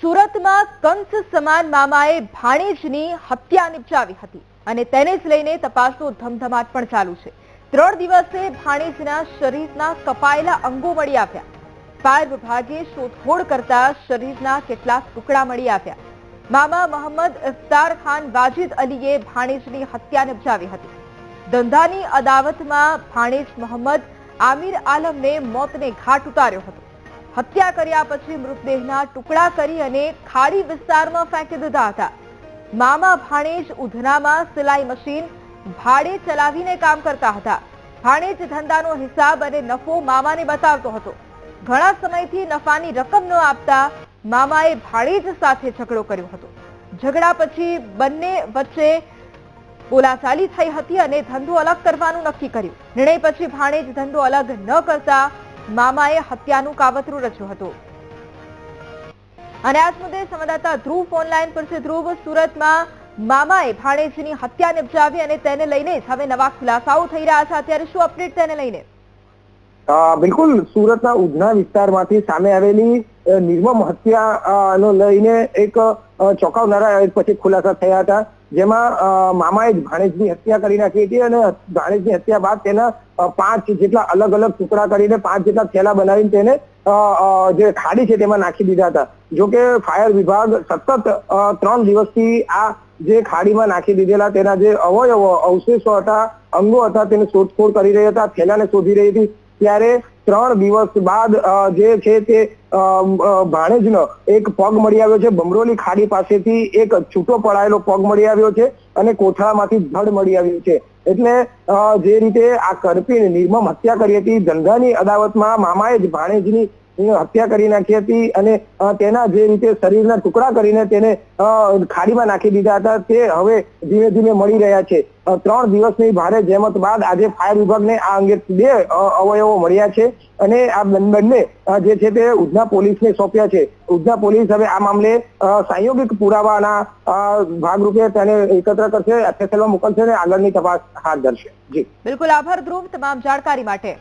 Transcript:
સુરતમાં કંસ સમાન મામાએ ભાણેજની હત્યા નિપજાવી હતી અને તેને જ લઈને તપાસનો ધમધમાટ પણ ચાલુ છે। 3 દિવસે ભાણેજના શરીરના કપાયેલા અંગો મળી આવ્યા। ફાયર વિભાગે શોધખોળ કરતા શરીરના કેટલાક ટુકડા મળી આવ્યા। મામા મોહમ્મદ ઇફતાર ખાન વાજીદ અલીએ ભાણેજની હત્યા નિપજાવી હતી। ધંધાની અદાવતમાં ભાણેજ મોહમ્મદ આમિર આલમને મોતને ઘાટ ઉતાર્યો હતો। હત્યા કર્યા પછી મૃતદેહના ટુકડા કરી અને ખાડી વિસ્તારમાં ફેંકી દીધા હતા। મામા ભાણેજ ઉધનામાં સિલાઈ મશીન ભાડે ચલાવીને કામ કરતા હતા। ભાણેજ ધંધાનો હિસાબ અને નફો મામાને બતાવતો હતો। ઘણા સમયથી નફાની રકમ ન આપતા મામાએ ભાણેજ સાથે ઝઘડો કર્યો હતો। ઝઘડા પછી બંને વચ્ચે બોલાચાલી થઈ હતી અને ધંધો અલગ કરવાનું નક્કી કર્યું। નિર્ણય પછી ભાણેજ ધંધો અલગ ન કરતા મામાએ હત્યાનું કાવતરું રચ્યું હતું। અને આ મુદ્દે સંવાદદાતા ધ્રુવ ફોનલાઈન પર છે। ધ્રુવ, સુરતમાં મામાએ ભાણેજની હત્યા નિપજાવી અને તેને લઈને જ હવે નવા ખુલાસાઓ થઈ રહ્યા છે। અત્યારે શું અપડેટ તેને લઈને? બિલકુલ, સુરતના ઉધના વિસ્તારમાંથી સામે આવેલી નિર્મમ હત્યાનો લઈને એક ચોંકાવનારા પછી ખુલાસા થયા હતા, જેમાં મામાએ જ ભાણેજની હત્યા કરી નાખી હતી અને ભાણેજની હત્યા બાદ તેના 5 જેટલા અલગ અલગ ટુકડા કરીને 5 જેટલા થેલા બનાવીને તેને જે ખાડી છે તેમાં નાખી દીધા હતા। જોકે ફાયર વિભાગ સતત 3 દિવસથી આ જે ખાડીમાં નાખી દીધેલા તેના જે અવયવો અવશેષો હતા, અંગો હતા, તેને શોધખોળ કરી રહ્યા હતા, થેલાને શોધી રહી હતી। ત્યારે 3 દિવસ બાદ જે છે તે ભાણેજનો એક પગ મળી આવ્યો છે। બમરોલી ખાડી પાસેથી એક છૂટો પડાયેલો પગ મળી આવ્યો છે અને કોથળામાંથી ધડ મળી આવ્યું છે। એટલે જે રીતે આ કરપીણ નિર્મમ હત્યા કરી હતી, ધંધાની અદાવતમાં મામાએ જ ભાણેજની હત્યા કરી નાખી હતી અને તેના જે રીતે શરીરના ટુકડા કરીને તેને ખાડીમાં નાખી દીધા હતા, તે હવે ધીમે ધીમે મળી રહ્યા છે। 3 દિવસની ભારે જહેમત બાદ આજે ફાયર વિભાગને આ અંગે 2 અવયવો મળ્યા છે અને આ બંને જે છે તે ઉધના પોલીસને સોંપ્યા છે। ઉધના પોલીસ હવે આ મામલે સંયોગિક પુરાવાના ભાગરૂપે તેને એકત્ર કરશે, FSL માં મોકલશે અને આગળની તપાસ હાથ ધરશે। જી બિલકુલ, આભાર ધ્રુવ તમામ જાણકારી માટે।